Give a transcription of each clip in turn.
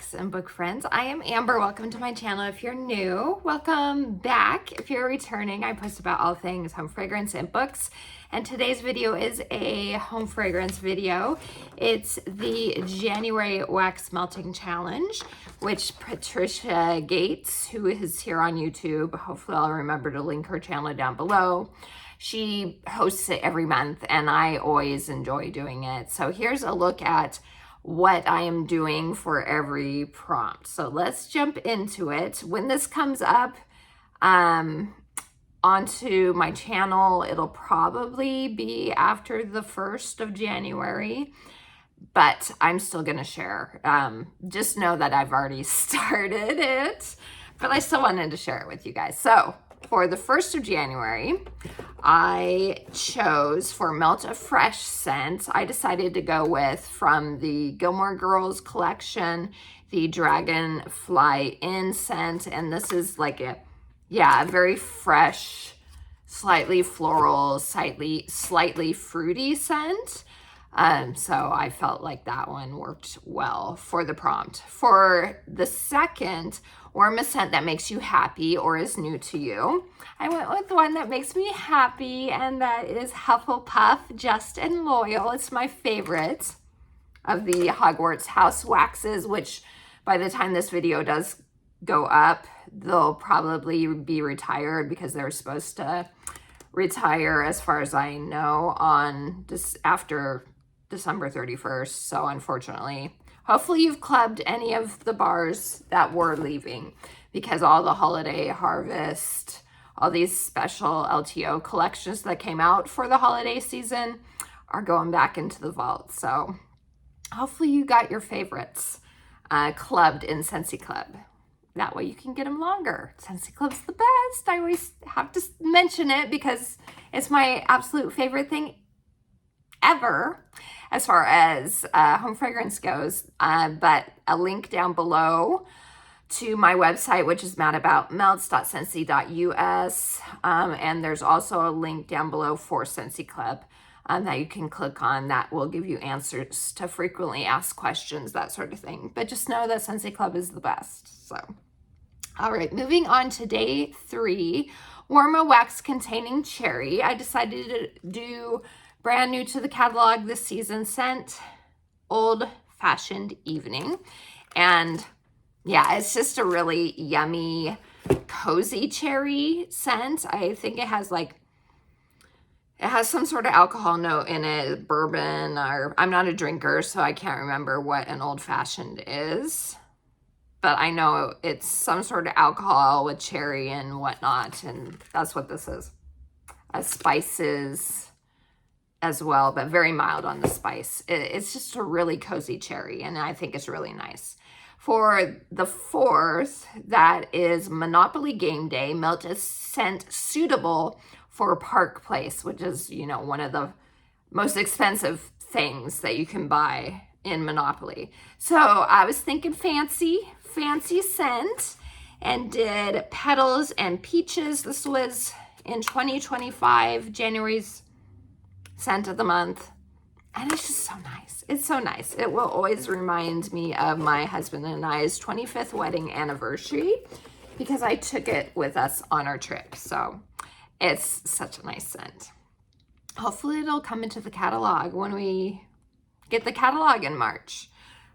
wax and book friends. I am Amber. Welcome to my channel. If you're new, welcome back. If you're returning, I post about all things home fragrance and books. And today's video is a home fragrance video. It's the January Wax Melting Challenge, which Patricia Gates, who is here on YouTube, hopefully I'll remember to link her channel down below. She hosts it every month and I always enjoy doing it. So here's a look at what I am doing for every prompt. So let's jump into it. When this comes up onto my channel, it'll probably be after the 1st of January, but I'm still gonna share. Just know that I've already started it, but I still wanted to share it with you guys. So for the 1st of January, I chose for Melt a Fresh scent. I decided to go with, from the Gilmore Girls collection, the Dragonfly Inn scent. And this is like a very fresh, slightly floral, slightly fruity scent. So I felt like that one worked well for the prompt. For the second, warm a scent that makes you happy or is new to you, I went with one that makes me happy, and that is Hufflepuff Just and Loyal. It's my favorite of the Hogwarts House waxes, which by the time this video does go up, they'll probably be retired because they're supposed to retire, as far as I know, on after December 31st. So unfortunately, hopefully you've clubbed any of the bars that were leaving, because all the holiday harvest, all these special LTO collections that came out for the holiday season are going back into the vault. So hopefully you got your favorites clubbed in Scentsy Club. That way you can get them longer. Scentsy Club's the best. I always have to mention it because it's my absolute favorite thing ever as far as home fragrance goes. But a link down below to my website, which is madaboutmelts.scentsy.us. And there's also a link down below for Scentsy Club that you can click on, that will give you answers to frequently asked questions, that sort of thing. But just know that Scentsy Club is the best. So, all right, moving on to day 3, warm a wax containing cherry. I decided to do brand new to the catalog this season scent, Old Fashioned Evening. And yeah, it's just a really yummy, cozy cherry scent. I think it has some sort of alcohol note in it, bourbon, or I'm not a drinker, so I can't remember what an old fashioned is. But I know it's some sort of alcohol with cherry and whatnot, and that's what this is. Spices as well, but very mild on the spice. It's just a really cozy cherry, and I think it's really nice. For the 4th, that is Monopoly Game Day. Melt a scent suitable for Park Place, which is, you know, one of the most expensive things that you can buy in Monopoly. So I was thinking fancy scent, and did Petals and Peaches. This was in 2025, January's scent of the month, and it's just so nice. It's so nice. It will always remind me of my husband and I's 25th wedding anniversary, because I took it with us on our trip. So it's such a nice scent. Hopefully it'll come into the catalog when we get the catalog in March.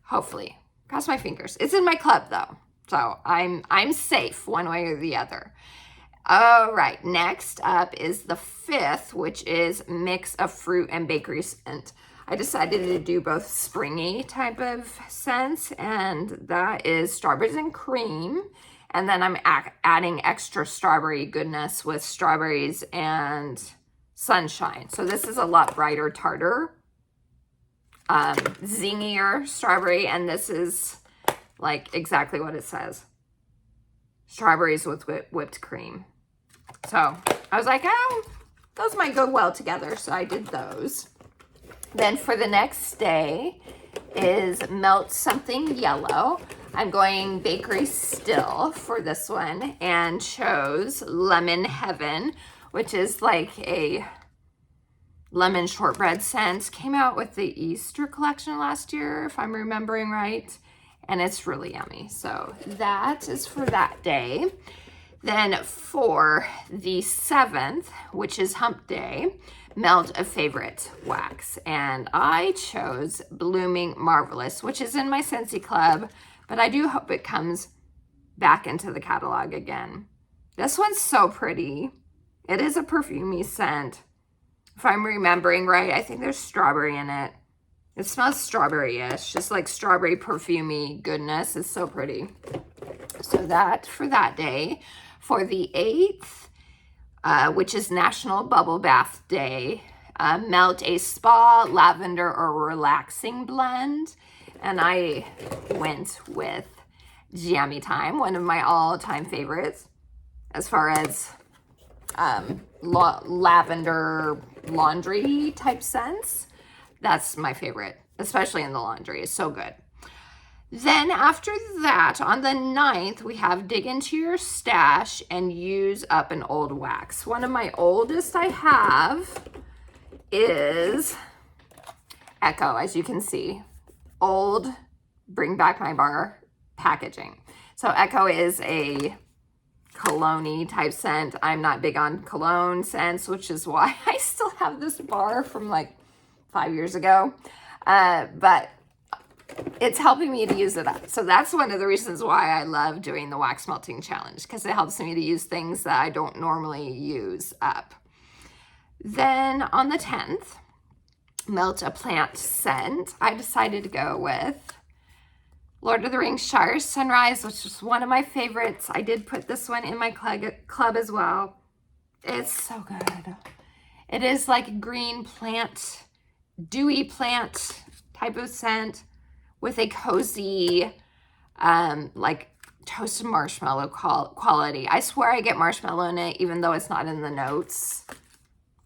Hopefully. Cross my fingers. It's in my club though, so I'm safe one way or the other. All right, next up is the 5th, which is Mix of Fruit and Bakery scent. I decided to do both springy type of scents, and that is Strawberries and Cream. And then I'm adding extra strawberry goodness with Strawberries and Sunshine. So this is a lot brighter, tartar, zingier strawberry, and this is like exactly what it says. Strawberries with whipped cream. So I was like, oh, those might go well together. So I did those. Then for the next day is Melt Something Yellow. I'm going bakery still for this one, and chose Lemon Heaven, which is like a lemon shortbread scent. Came out with the Easter collection last year, if I'm remembering right. and it's really yummy. So that is for that day. Then for the 7th, which is hump day, melt a favorite wax. And I chose Blooming Marvelous, which is in my Scentsy club, but I do hope it comes back into the catalog again. This one's so pretty. It is a perfumey scent. If I'm remembering right, I think there's strawberry in it. It smells strawberry-ish, just like strawberry perfumey goodness. It's so pretty. So that for that day. For the 8th, which is National Bubble Bath Day, melt a spa, lavender, or relaxing blend. And I went with Jammy Time, one of my all-time favorites, as far as lavender laundry type scents. That's my favorite, especially in the laundry. It's so good. Then after that, on the 9th, we have dig into your stash and use up an old wax. One of my oldest I have is Echo, as you can see. Old, bring back my bar packaging. So Echo is a cologne-y type scent. I'm not big on cologne scents, which is why I still have this bar from like 5 years ago. But it's helping me to use it up. So that's one of the reasons why I love doing the wax melting challenge, because it helps me to use things that I don't normally use up. Then on the 10th, melt a plant scent. I decided to go with Lord of the Rings Shire Sunrise, which is one of my favorites. I did put this one in my club as well. It's so good. It is like a green plant, dewy plant type of scent with a cozy, like toasted marshmallow quality. I swear I get marshmallow in it, even though it's not in the notes.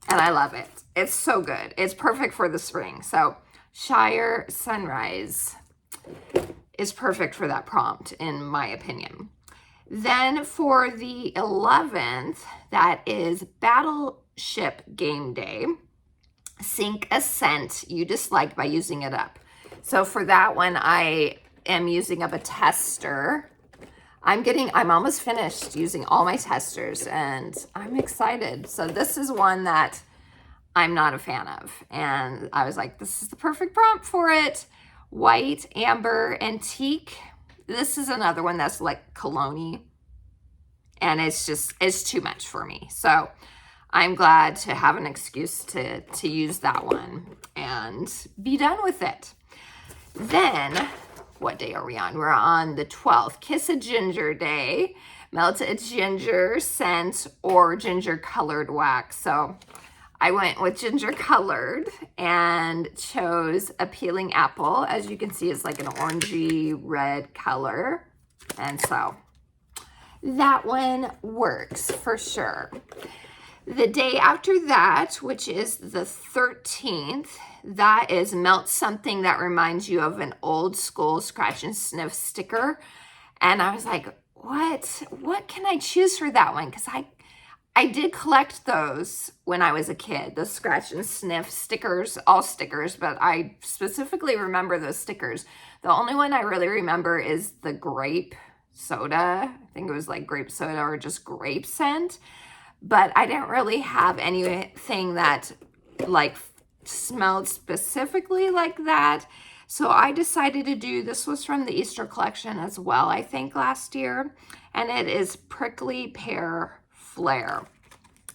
And I love it. It's so good. It's perfect for the spring. So Shire Sunrise is perfect for that prompt, in my opinion. Then for the 11th, that is Battleship Game Day. Sync a scent you dislike by using it up. So for that one, I am using up a tester. I'm almost finished using all my testers, and I'm excited. So this is one that I'm not a fan of. And I was like, this is the perfect prompt for it. White, amber, antique. This is another one that's like cologne-y. And it's too much for me. So I'm glad to have an excuse to use that one and be done with it. Then, what day are we on? We're on the 12th. Kiss a Ginger Day. Melt a ginger scent or ginger colored wax. So I went with ginger colored and chose a peeling apple. As you can see, it's like an orangey red color. And so that one works for sure. The day after that, which is the 13th, that is melt something that reminds you of an old school scratch and sniff sticker. And I was like, what can I choose for that one? Because I did collect those when I was a kid, the scratch and sniff stickers, all stickers, but I specifically remember those stickers. The only one I really remember is the grape soda. I think it was like grape soda or just grape scent. But I didn't really have anything that like smelled specifically like that. So I decided to do, this was from the Easter collection as well, I think last year. And it is Prickly Pear Flare.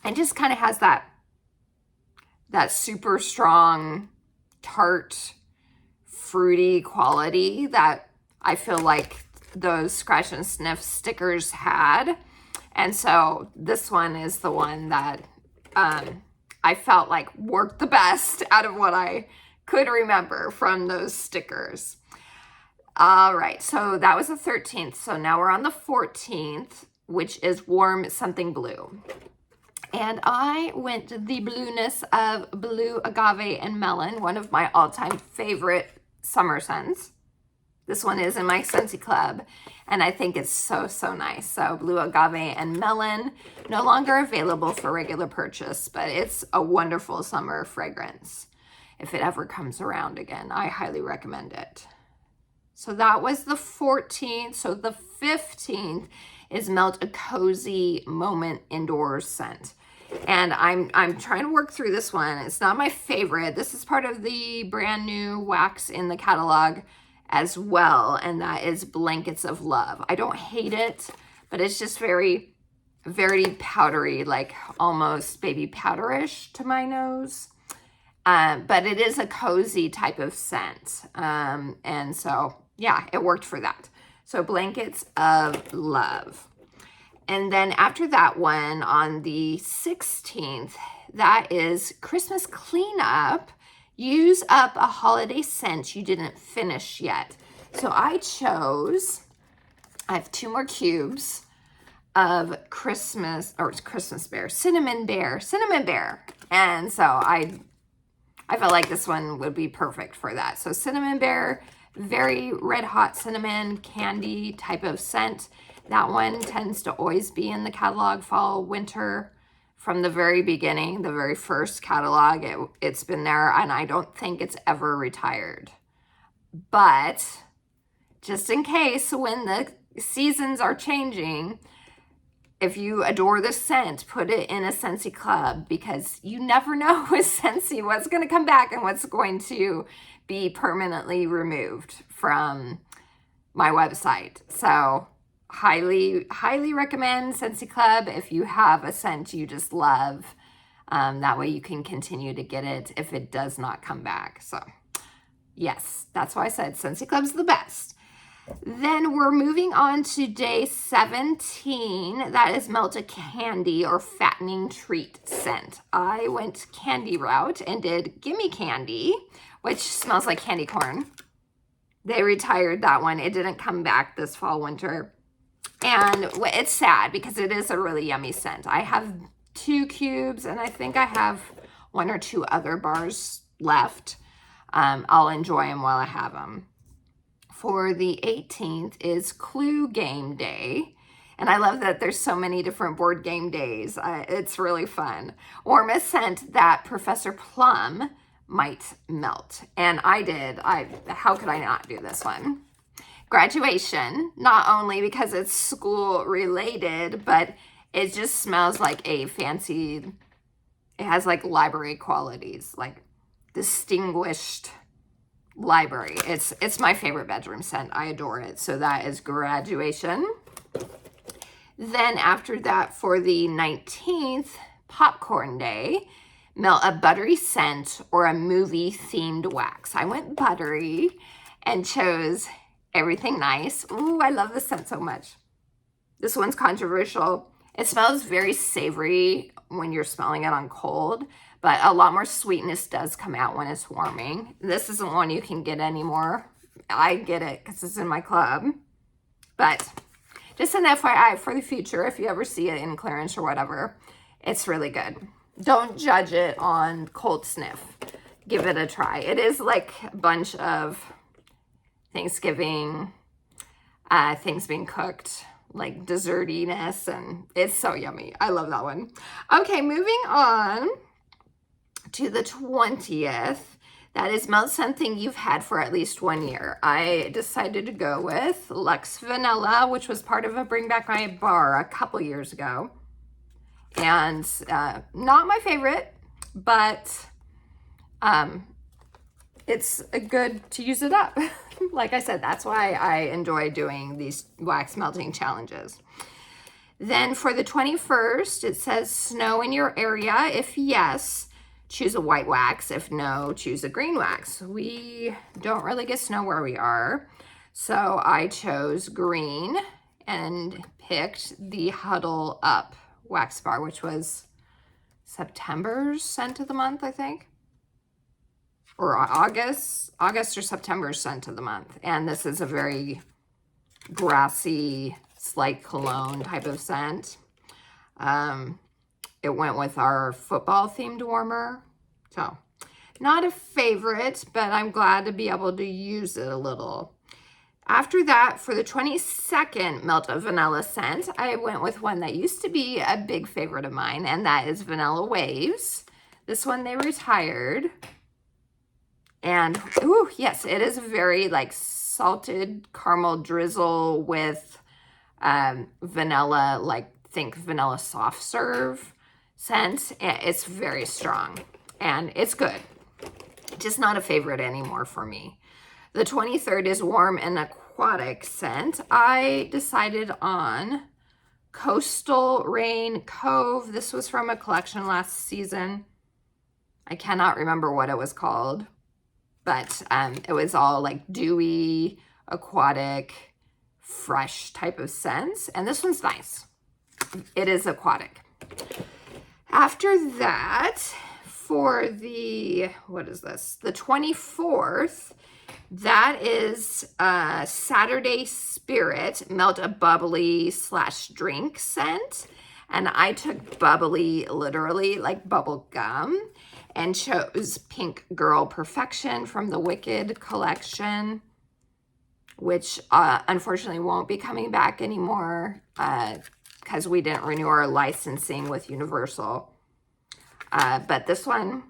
And just kind of has that super strong, tart, fruity quality that I feel like those scratch and sniff stickers had. And so this one is the one that I felt like worked the best out of what I could remember from those stickers. All right, so that was the 13th. So now we're on the 14th, which is Warm Something Blue. And I went to the blueness of Blue Agave and Melon, one of my all-time favorite summer scents. This one is in my Scentsy club, and I think it's so, so nice. So Blue Agave and Melon, no longer available for regular purchase, but it's a wonderful summer fragrance. If it ever comes around again, I highly recommend it. So that was the 14th. So the 15th is Melt a Cozy Moment Indoors scent. And I'm trying to work through this one. It's not my favorite. This is part of the brand new wax in the catalog as well, and that is Blankets of Love. I don't hate it, but it's just very, very powdery, like almost baby powderish to my nose. But it is a cozy type of scent. And so, yeah, it worked for that. So Blankets of Love. And then after that one, on the 16th, that is Christmas Cleanup. Use up a holiday scent you didn't finish yet. So I have 2 more cubes of Christmas Bear. And so I felt like this one would be perfect for that. So Cinnamon Bear, very red hot cinnamon candy type of scent. That one tends to always be in the catalog fall, winter. From the very beginning, the very first catalog, it's been there, and I don't think it's ever retired. But just in case, when the seasons are changing, if you adore the scent, put it in a Scentsy club, because you never know with Scentsy what's going to come back and what's going to be permanently removed from my website. So highly recommend Scentsy Club if you have a scent you just love. That way you can continue to get it if it does not come back. So yes, that's why I said Scentsy Club's the best. Then we're moving on to day 17. That is Melt a Candy or Fattening Treat scent. I went candy route and did Gimme Candy, which smells like candy corn. They retired that one. It didn't come back this fall, winter. And it's sad because it is a really yummy scent. I have 2 cubes, and I think I have 1 or 2 other bars left. I'll enjoy them while I have them. For the 18th is Clue Game Day. And I love that there's so many different board game days. It's really fun. Warm a scent that Professor Plum might melt. And I did. How could I not do this one? Graduation, not only because it's school related, but it just smells like a fancy, it has like library qualities, like distinguished library. It's my favorite bedroom scent. I adore it. So that is Graduation. Then after that, for the 19th, Popcorn Day, melt a buttery scent or a movie themed wax. I went buttery and chose Everything Nice. Ooh, I love this scent so much. This one's controversial. It smells very savory when you're smelling it on cold, but a lot more sweetness does come out when it's warming. This isn't one you can get anymore. I get it because it's in my club. But just an FYI for the future, if you ever see it in clearance or whatever, it's really good. Don't judge it on cold sniff. Give it a try. It is like a bunch of Thanksgiving things being cooked, like dessertiness, and it's so yummy. I love that one. Okay, moving on to the 20th. That is melt something you've had for at least 1 year. I decided to go with Luxe Vanilla, which was part of a Bring Back My Bar a couple years ago. And not my favorite, but it's good to use it up. Like I said, that's why I enjoy doing these wax melting challenges. Then for the 21st, it says snow in your area. If yes, choose a white wax. If no, choose a green wax. We don't really get snow where we are. So I chose green and picked the Huddle Up wax bar, which was September's scent of the month, I think. Or August or September's scent of the month. And this is a very grassy, slight cologne type of scent. It went with our football themed warmer. So not a favorite, but I'm glad to be able to use it a little. After that, for the 22nd Melt a Vanilla scent, I went with one that used to be a big favorite of mine, and that is Vanilla Waves. This one they retired. And, ooh, yes, it is very, like, salted caramel drizzle with vanilla, like think vanilla soft serve scent. It's very strong and it's good. Just not a favorite anymore for me. The 23rd is warm and aquatic scent. I decided on Coastal Rain Cove. This was from a collection last season. I cannot remember what it was called, but it was all like dewy, aquatic, fresh type of scents. And this one's nice. It is aquatic. After that, for the, what is this? The 24th, that is Saturday Spirit Melt a Bubbly / drink scent. And I took bubbly literally like bubble gum and chose Pink Girl Perfection from the Wicked collection, which unfortunately won't be coming back anymore because we didn't renew our licensing with Universal. But this one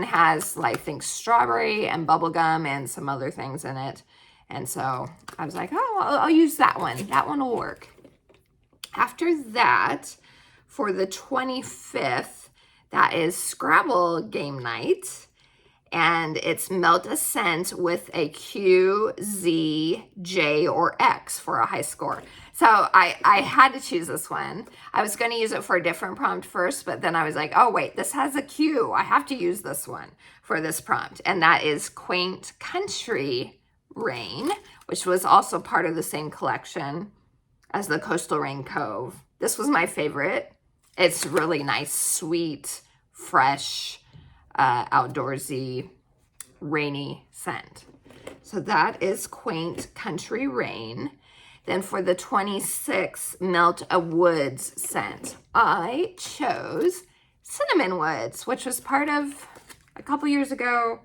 has, like, I think, strawberry and bubblegum and some other things in it. And so I was like, oh, I'll use that one. That one will work. After that, for the 25th, that is Scrabble game night. And it's melt a scent with a Q, Z, J, or X for a high score. So I had to choose this one. I was going to use it for a different prompt first, but then I was like, oh, wait, this has a Q. I have to use this one for this prompt. And that is Quaint Country Rain, which was also part of the same collection as the Coastal Rain Cove. This was my favorite. It's really nice, sweet, fresh, outdoorsy, rainy scent. So that is Quaint Country Rain. Then for the 26th, Melt a Woods scent, I chose Cinnamon Woods, which was part of, a couple years ago,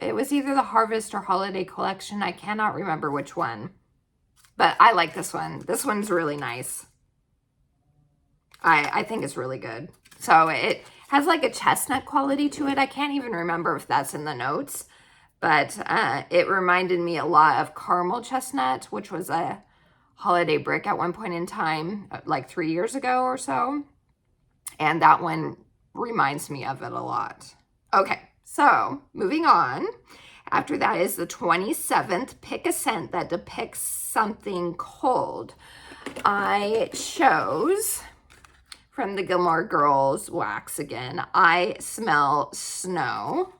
it was either the Harvest or Holiday collection. I cannot remember which one, but I like this one. This one's really nice. I think it's really good. So it has like a chestnut quality to it. I can't even remember if that's in the notes. But it reminded me a lot of caramel chestnut, which was a holiday brick at one point in time, like 3 years ago or so. And that one reminds me of it a lot. Okay, so moving on. After that is the 27th, pick a scent that depicts something cold. I chose from the Gilmore Girls wax again, I Smell Snow.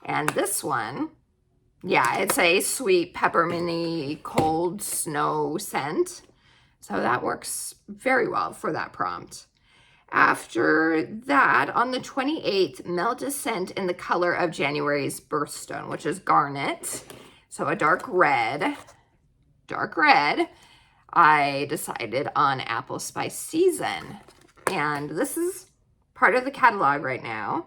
And this one, yeah, it's a sweet pepperminty cold snow scent. So that works very well for that prompt. After that, on the 28th, melt a scent in the color of January's birthstone, which is garnet. So a dark red. I decided on Apple Spice Season. And this is part of the catalog right now.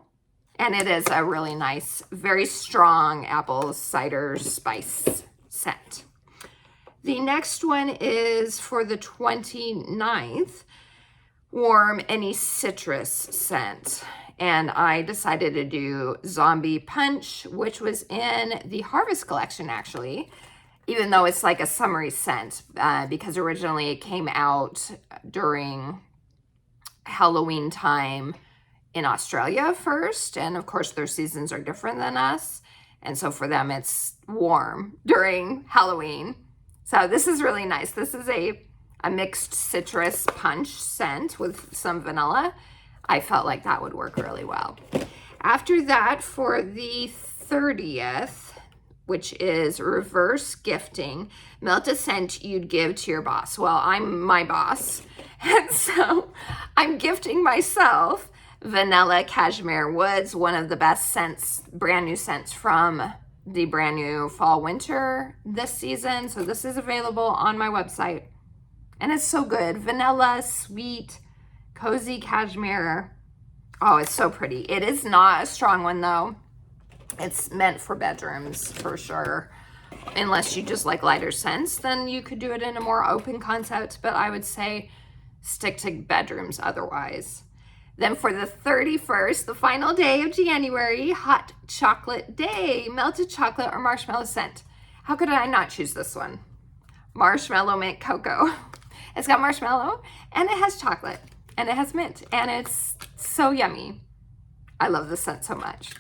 And it is a really nice, very strong apple cider spice scent. The next one is for the 29th, warm any citrus scent. And I decided to do Zombie Punch, which was in the Harvest collection, actually, even though it's like a summery scent, because originally it came out during Halloween time in Australia first, and of course their seasons are different than us, and so for them it's warm during Halloween. So this is really nice. This is a mixed citrus punch scent with some vanilla. I felt like that would work really well. After that, for the 30th, which is reverse gifting, melt a scent you'd give to your boss. Well, I'm my boss, and so I'm gifting myself Vanilla Cashmere Woods, one of the best scents, brand new scents from the brand new fall winter this season. So this is available on my website. And it's so good. Vanilla, sweet, cozy cashmere. Oh, it's so pretty. It is not a strong one though. It's meant for bedrooms for sure. Unless you just like lighter scents, then you could do it in a more open concept. But I would say stick to bedrooms otherwise. Then for the 31st, the final day of January, hot chocolate day, melted chocolate or marshmallow scent. How could I not choose this one? Marshmallow mint cocoa. It's got marshmallow and it has chocolate and it has mint and it's so yummy. I love this scent so much.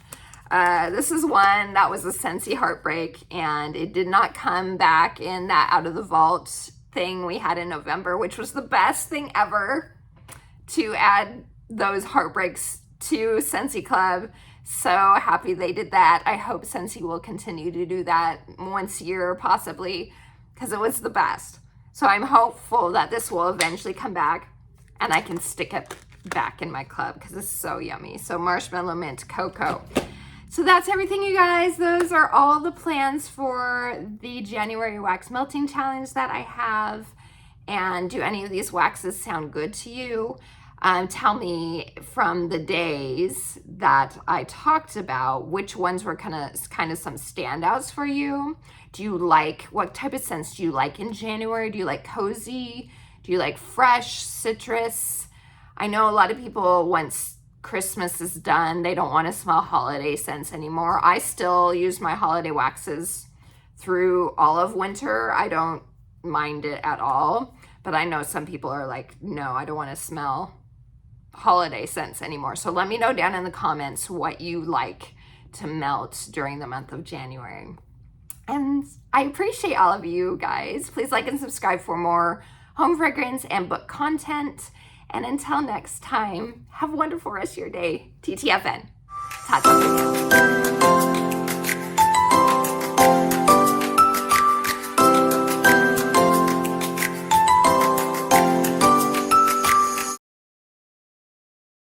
This is one that was a Scentsy heartbreak and it did not come back in that out of the vault thing we had in November, which was the best thing ever to add those heartbreaks to Scentsy Club. So happy they did that. I hope Scentsy will continue to do that once a year possibly, because it was the best. So I'm hopeful that this will eventually come back and I can stick it back in my club because it's so yummy. So marshmallow mint cocoa. So that's everything, you guys. Those are all the plans for the January wax melting challenge that I have. And do any of these waxes sound good to you? Tell me from the days that I talked about, which ones were kind of some standouts for you. Do you like, what type of scents do you like in January? Do you like cozy? Do you like fresh, citrus? I know a lot of people, once Christmas is done, they don't want to smell holiday scents anymore. I still use my holiday waxes through all of winter. I don't mind it at all, but I know some people are like, no, I don't want to smell holiday scents anymore. So let me know down in the comments what you like to melt during the month of January. And I appreciate all of you guys. Please like and subscribe for more home fragrance and book content. And until next time, have a wonderful rest of your day. TTFN. Ta-ta.